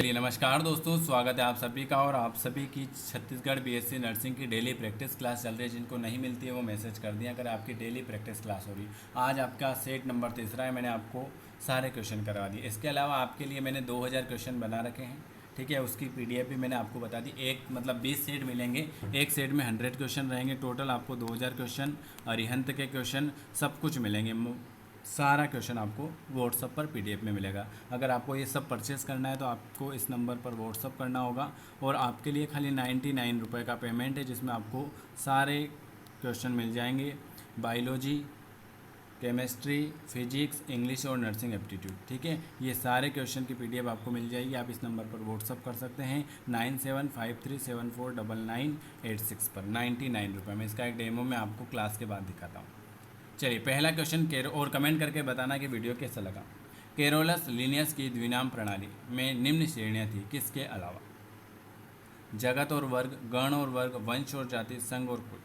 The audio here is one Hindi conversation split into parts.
चलिए नमस्कार दोस्तों, स्वागत है आप सभी का। और आप सभी की छत्तीसगढ़ बीएससी नर्सिंग की डेली प्रैक्टिस क्लास चल रही है। जिनको नहीं मिलती है वो मैसेज कर दिया अगर आपकी डेली प्रैक्टिस क्लास हो रही है। आज आपका सेट नंबर तीसरा है। मैंने आपको सारे क्वेश्चन करवा दिए। इसके अलावा आपके लिए मैंने 2000 क्वेश्चन बना रखे हैं, ठीक है। उसकी पीडीएफ भी मैंने आपको बता दी। एक मतलब 20 सेट मिलेंगे, एक सेट में 100 क्वेश्चन रहेंगे। टोटल आपको 2000 क्वेश्चन, अरिहंत के क्वेश्चन सब कुछ मिलेंगे। सारा क्वेश्चन आपको व्हाट्सअप पर पीडीएफ में मिलेगा। अगर आपको ये सब परचेस करना है तो आपको इस नंबर पर व्हाट्सअप करना होगा। और आपके लिए खाली 99 रुपये का पेमेंट है, जिसमें आपको सारे क्वेश्चन मिल जाएंगे। बायोलॉजी, केमिस्ट्री, फिजिक्स, इंग्लिश और नर्सिंग एप्टीट्यूड, ठीक है। ये सारे क्वेश्चन की पीडीएफ आपको मिल जाएगी। आप इस नंबर पर व्हाट्सअप कर सकते हैं 9753749986 पर 99 रुपये में। इसका एक डेमो मैं आपको क्लास के बाद दिखाता हूँ। चलिए पहला क्वेश्चन और कमेंट करके बताना कि वीडियो कैसा लगा। कैरोलस लिनियस की द्विनाम प्रणाली में निम्न श्रेणियाँ थी किसके अलावा? जगत और वर्ग, गण और वर्ग, वंश और जाति, संघ और कुल।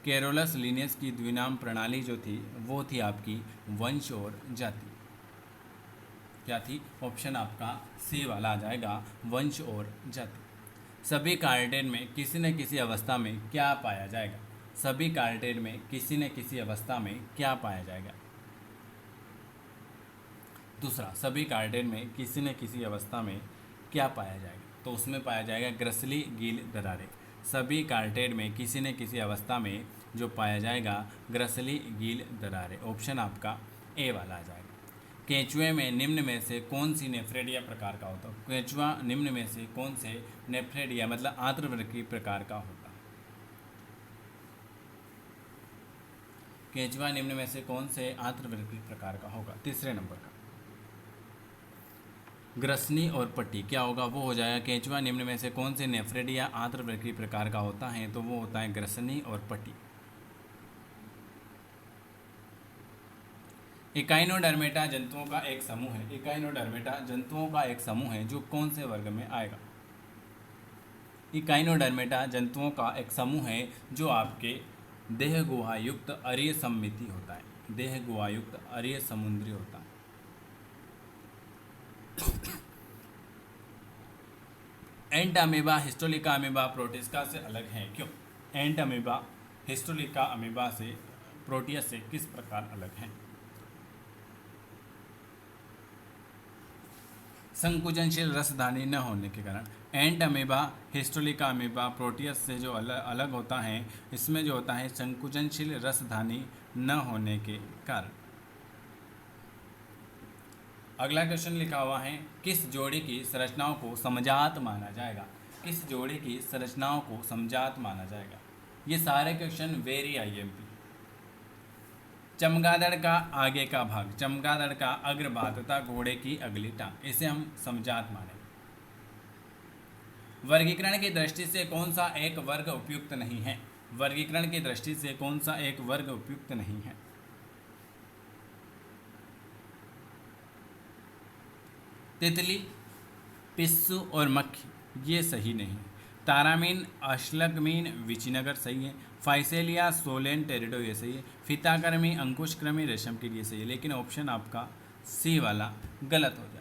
कैरोलस लिनियस की द्विनाम प्रणाली जो थी वो थी आपकी वंश और जाति। क्या थी? ऑप्शन आपका सी वाला आ जाएगा, वंश और जाति। सभी कार्टेड में किसी न किसी अवस्था में क्या पाया जाएगा? सभी कार्टेड में किसी न किसी अवस्था में क्या पाया जाएगा? दूसरा, सभी कार्टेड में किसी न किसी अवस्था में क्या पाया जाएगा? तो उसमें पाया जाएगा ग्रसली गील दरारें। सभी कार्टेड में किसी न किसी अवस्था में जो पाया जाएगा ग्रसली गील दरारें। ऑप्शन आपका ए वाला आ जाएगा। केंचुए में निम्न में से कौन सी नेफ्रेडिया प्रकार का होता है? केंचुआ निम्न में से कौन से नेफ्रेडिया मतलब आंत्रवृक्की प्रकार का होता है? केंचुआ निम्न में से कौन से आंत्रवृक्की प्रकार का होगा? तीसरे नंबर का ग्रसनी और पट्टी क्या होगा? वो हो जाएगा केंचुआ निम्न में से कौन से नेफ्रेडिया आंत्रवृक्की प्रकार का होता है? तो वो होता है ग्रसनी और पट्टी। इकाइनोडर्मेटा जंतुओं का एक समूह है। इकाइनोडर्मेटा जंतुओं का एक समूह है जो कौन से वर्ग में आएगा? इकाइनोडर्मेटा जंतुओं का एक समूह है जो आपके देह गुहायुक्त अरीय सममिति होता है। देह गुहायुक्त अरीय समुद्री होता है। एंट अमीबा हिस्टोलिका अमीबा प्रोटिस्टा से अलग है, क्यों? एंट अमीबा हिस्टोलिका अमीबा से प्रोटियस से किस प्रकार अलग है? संकुचनशील रसधानी न होने के कारण। एंट अमीबा हिस्टोलिका अमीबा प्रोटियस से जो अलग होता है, इसमें जो होता है संकुचनशील रसधानी न होने के कारण। अगला क्वेश्चन लिखा हुआ है, किस जोड़ी की संरचनाओं को समजात माना जाएगा? किस जोड़ी की संरचनाओं को समजात माना जाएगा? ये सारे क्वेश्चन वेरी आईएमपी। चमगादड़ का आगे का भाग, चमगादड़ का अग्रभाग तथा घोड़े की अगली टांग, इसे हम समजात माने। वर्गीकरण की दृष्टि से कौन सा एक वर्ग उपयुक्त नहीं है? वर्गीकरण की दृष्टि से कौन सा एक वर्ग उपयुक्त नहीं है? तितली, पिस्सू और मक्खी ये सही नहीं। तारामीन, अश्लगमीन, विचिनगर सही है। फाइसेलिया, सोलेन, टेरिडो ये सही है। फीताकृमि, अंकुशकृमि, रेशम कीट ये सही है। लेकिन ऑप्शन आपका सी वाला गलत हो जाएगा।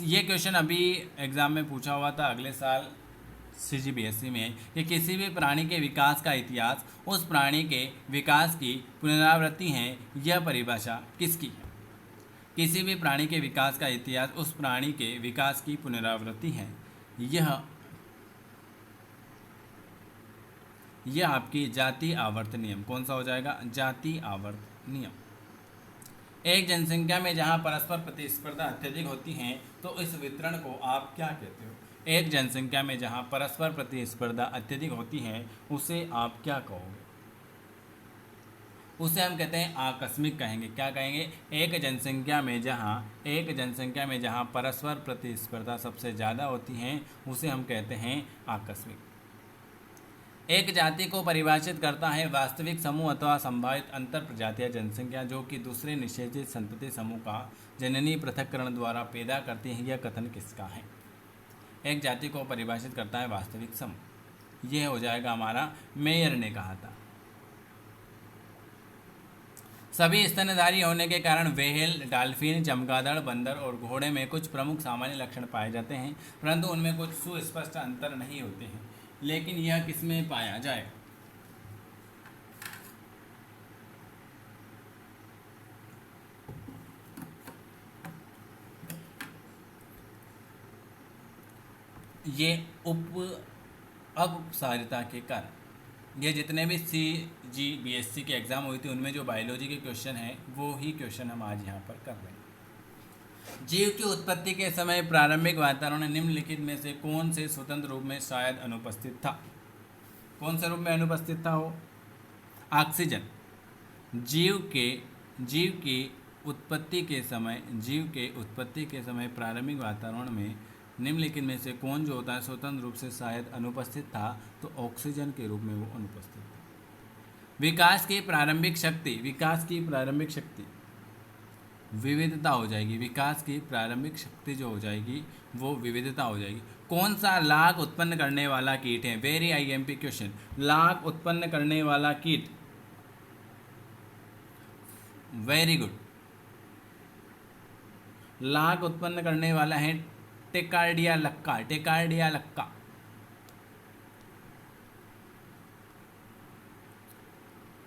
ये क्वेश्चन अभी एग्जाम में पूछा हुआ था अगले साल CGBSE में, कि किसी भी प्राणी के विकास का इतिहास उस प्राणी के विकास की पुनरावृत्ति है, यह परिभाषा किसकी है? किसी भी प्राणी के विकास का इतिहास उस प्राणी के विकास की पुनरावृत्ति है, यह आपकी जाति आवर्त नियम। कौन सा हो जाएगा? जाति आवर्त नियम। एक जनसंख्या में जहां परस्पर प्रतिस्पर्धा अत्यधिक होती है तो इस वितरण को आप क्या कहते हो? एक जनसंख्या में जहां परस्पर प्रतिस्पर्धा अत्यधिक होती है उसे आप क्या कहोगे? उसे हम कहते हैं आकस्मिक कहेंगे। क्या कहेंगे? एक जनसंख्या में जहां परस्पर प्रतिस्पर्धा सबसे ज़्यादा होती है उसे हम कहते हैं आकस्मिक। एक जाति को परिभाषित करता है वास्तविक समूह अथवा संभावित अंतर प्रजातीय जनसंख्या जो कि दूसरे निषेधित संतति समूह का जननी पृथक्करण द्वारा पैदा करती है। यह कथन किसका है? एक जाति को परिभाषित करता है वास्तविक समूह। यह हो जाएगा हमारा, मेयर ने कहा था। सभी स्तनधारी होने के कारण व्हेल, डॉल्फिन, चमगादड़, बंदर और घोड़े में कुछ प्रमुख सामान्य लक्षण पाए जाते हैं, परंतु उनमें कुछ सुस्पष्ट अंतर नहीं होते हैं। लेकिन यह किसमें पाया जाए? ये अपसारिता के कारण। ये जितने भी CG BSc के एग्ज़ाम हुई थी उनमें जो बायोलॉजी के क्वेश्चन हैं वो ही क्वेश्चन हम आज यहाँ पर कर रहे हैं। जीव की उत्पत्ति के समय प्रारंभिक वातावरण निम्नलिखित में से कौन से स्वतंत्र रूप में शायद अनुपस्थित था? कौन से रूप में अनुपस्थित था वो? ऑक्सीजन। जीव की उत्पत्ति के समय प्रारंभिक वातावरण में निम्नलिखित में से कौन जो होता है स्वतंत्र रूप से शायद अनुपस्थित था? तो ऑक्सीजन के रूप में वो अनुपस्थित था। विकास की प्रारंभिक शक्ति विविधता हो जाएगी। विकास की प्रारंभिक शक्ति जो हो जाएगी वो विविधता हो जाएगी। कौन सा लाख उत्पन्न करने वाला कीट है? Very IMP question. लाख उत्पन्न करने वाला कीट, वेरी गुड, लाख उत्पन्न करने वाला है टेकार्डिया लक्का।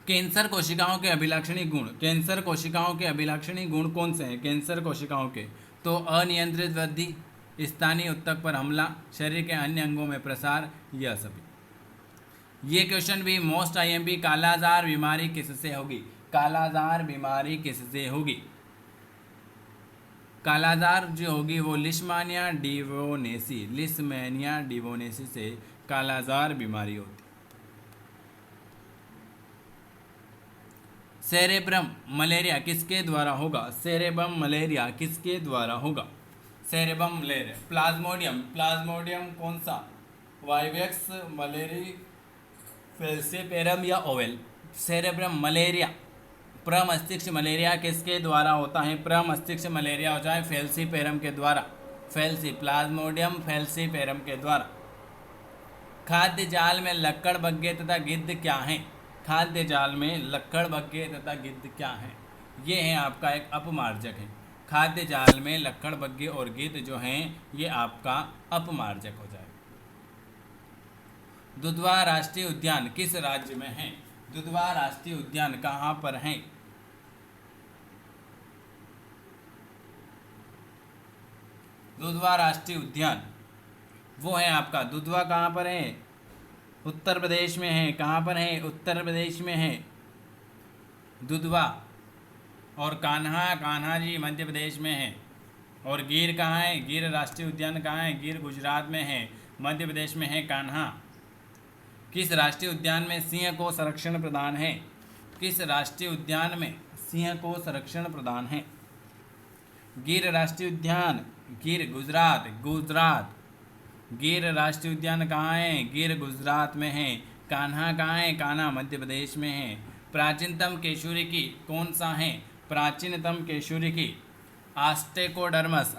कैंसर कोशिकाओं के अभिलक्षणी गुण कौन से हैं? कैंसर कोशिकाओं के तो अनियंत्रित वृद्धि, स्थानीय ऊतक पर हमला, शरीर के अन्य अंगों में प्रसार, यह सभी। ये क्वेश्चन भी मोस्ट IMP। कालाजार बीमारी किससे होगी? कालाजार जो होगी वो लिशमानिया डिवोनेसी से कालाजार बीमारी होती। सेरेब्रम मलेरिया किसके द्वारा होगा? प्लाज्मोडियम कौन सा? वाइवेक्स, मलेरी, फेल्सीपेरम या ओवेल? सेरेब्रम मलेरिया, प्रमस्तिष्क मलेरिया किसके द्वारा होता है? प्रमस्तिष्क मलेरिया हो जाए फेल्सीपेरम के द्वारा। प्लाज्मोडियम फेल्सीपेरम के द्वारा। खाद्य जाल में लक्कड़, बग्गे तथा गिद्ध क्या हैं? खाद्य जाल में लक्कड़, बग्गे तथा गिद्ध क्या हैं? ये है आपका एक अपमार्जक है। खाद्य जाल में लक्कड़, बग्गे और गिद्ध जो हैं ये आपका अपमार्जक हो जाए। दुधवा राष्ट्रीय उद्यान किस राज्य में है? दुधवा राष्ट्रीय उद्यान कहाँ पर है? दुधवा राष्ट्रीय उद्यान वो है आपका, दुधवा कहाँ पर है? उत्तर प्रदेश में है। कहाँ पर है? उत्तर प्रदेश में है दुधवा। और कान्हा जी मध्य प्रदेश में है। और गिर कहाँ है? गिर राष्ट्रीय उद्यान कहाँ है? गिर गुजरात में है। मध्य प्रदेश में है कान्हा। किस राष्ट्रीय उद्यान में सिंह को संरक्षण प्रदान है? किस राष्ट्रीय उद्यान में सिंह को संरक्षण प्रदान है? गिर राष्ट्रीय उद्यान, गिर गुजरात। गिर राष्ट्रीय उद्यान कहाँ है? गिर गुजरात में है। कान्हा कहाँ है? कान्हा मध्य प्रदेश में है। प्राचीनतम केशुरिकी कौन सा है? प्राचीनतम केशुरिकी आस्टेकोडर्मस।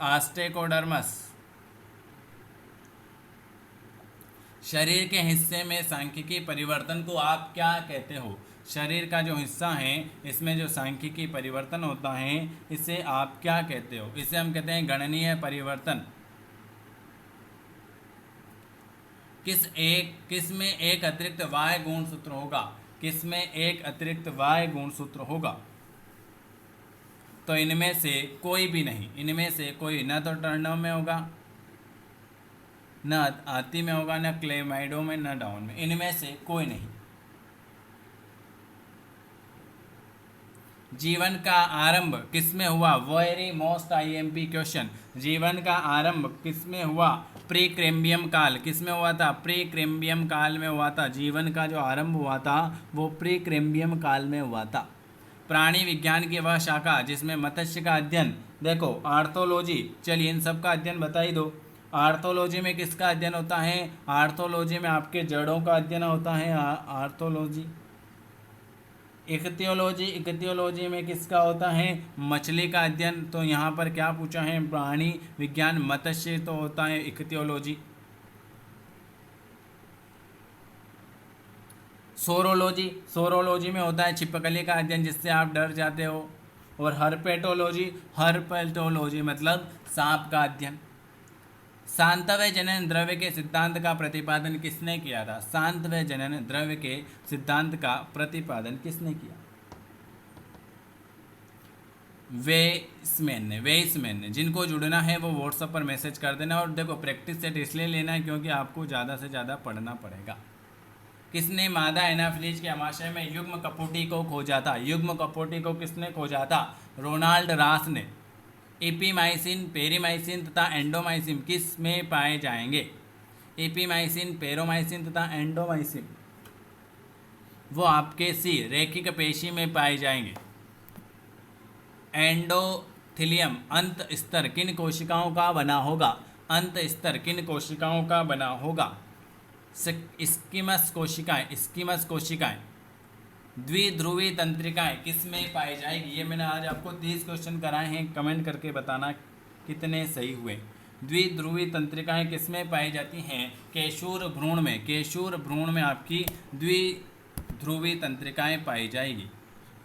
शरीर के हिस्से में सांख्यिकी परिवर्तन को आप क्या कहते हो? शरीर का जो हिस्सा है इसमें जो सांख्यिकी परिवर्तन होता है इसे आप क्या कहते हो? इसे हम कहते हैं गणनीय परिवर्तन। किसमें एक अतिरिक्त वाय गुणसूत्र होगा? किसमें एक अतिरिक्त वाय गुणसूत्र होगा? तो इनमें से कोई भी नहीं। इनमें से कोई न तो टर्नम में होगा, न आती में होगा, न क्लेमाइडो में, न डाउन में। इनमें से कोई नहीं। जीवन का आरंभ किसमें हुआ? Very most IMP question. जीवन का आरंभ किसमें हुआ? प्री कैम्बियम काल। किसमें हुआ था? प्री कैम्बियम काल में हुआ था। जीवन का जो आरंभ हुआ था वो प्री कैम्बियम काल में हुआ था। प्राणी विज्ञान की वह शाखा जिसमें मत्स्य का अध्ययन, देखो आर्थोलॉजी, चलिए इन सब का अध्ययन बता ही दो। आर्थोलॉजी में किसका अध्ययन होता है? आर्थोलॉजी में आपके जड़ों का अध्ययन होता है। आर्थोलॉजी। इक्तियोलॉजी में किसका होता है? मछली का अध्ययन। तो यहाँ पर क्या पूछा है? प्राणी विज्ञान मत्स्य तो होता है इक्तियोलॉजी। सोरोलॉजी, सोरोलॉजी में होता है छिपकली का अध्ययन जिससे आप डर जाते हो। और हर्पेटोलॉजी, हर्पेटोलॉजी मतलब सांप का अध्ययन। शांतव्य जनन द्रव्य के सिद्धांत का प्रतिपादन किसने किया था? शांतव्य जनन द्रव्य के सिद्धांत का प्रतिपादन किसने किया? वेइसमैन ने, वेइसमैन ने। जिनको जुड़ना है वो व्हाट्सएप पर मैसेज कर देना। और देखो प्रैक्टिस सेट इसलिए लेना है क्योंकि आपको ज़्यादा से ज़्यादा पढ़ना पड़ेगा। किसने मादा एनाफिलीज के आमाशय में युग्म कपोटी को खोजा था? युग्म कपोटी को किसने खोजा था? रोनाल्ड रास ने। एपीमाइसिन, पेरीमाइसिन तथा एंडोमाइसिन किस में पाए जाएंगे? एपीमाइसिन, पेरोमाइसिन तथा एंडोमाइसिन वो आपके सी रेखिक पेशी में पाए जाएंगे। एंडोथिलियम अंत स्तर किन कोशिकाओं का बना होगा? अंत स्तर किन कोशिकाओं का बना होगा? स्कीमस कोशिकाएं, स्कीमस कोशिकाएं। द्विध्रुवी तंत्रिकाएं किस में पाई जाएगी? ये मैंने आज आपको 30 क्वेश्चन कराए हैं, कमेंट करके बताना कितने सही हुए। द्विध्रुवी तंत्रिकाएं किस में पाई जाती हैं? केशूर भ्रूण में। केशूर भ्रूण में आपकी द्विध्रुवी तंत्रिकाएं पाई जाएगी।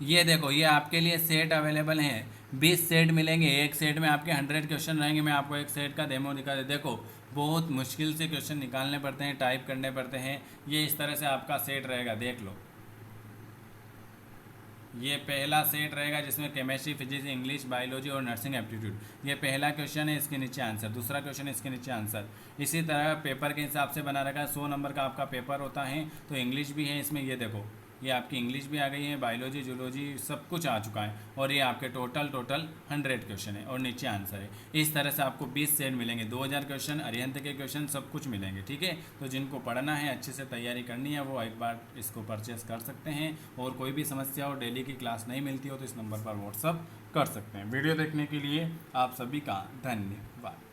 ये देखो, ये आपके लिए सेट अवेलेबल हैं, 20 सेट मिलेंगे। एक सेट में आपके 100 क्वेश्चन रहेंगे। मैं आपको एक सेट का डेमो दिखा दे। देखो बहुत मुश्किल से क्वेश्चन निकालने पड़ते हैं, टाइप करने पड़ते हैं। ये इस तरह से आपका सेट रहेगा, देख लो। ये पहला सेट रहेगा जिसमें केमिस्ट्री, फिजिक्स, इंग्लिश, बायोलॉजी और नर्सिंग एप्टीट्यूड। ये पहला क्वेश्चन है, इसके नीचे आंसर। दूसरा क्वेश्चन है, इसके नीचे आंसर। इसी तरह पेपर के हिसाब से बना रखा है। 100 नंबर का आपका पेपर होता है। तो इंग्लिश भी है इसमें, ये देखो ये आपकी इंग्लिश भी आ गई है, बायोलॉजी, जूलॉजी सब कुछ आ चुका है। और ये आपके टोटल 100 क्वेश्चन है और नीचे आंसर है। इस तरह से आपको 20 सेट मिलेंगे, 2000 क्वेश्चन, अरिहंत के क्वेश्चन सब कुछ मिलेंगे। ठीक है, तो जिनको पढ़ना है, अच्छे से तैयारी करनी है, वो एक बार इसको परचेस कर सकते हैं। और कोई भी समस्या हो, डेली की क्लास नहीं मिलती हो तो इस नंबर पर व्हाट्सअप कर सकते हैं। वीडियो देखने के लिए आप सभी का धन्यवाद।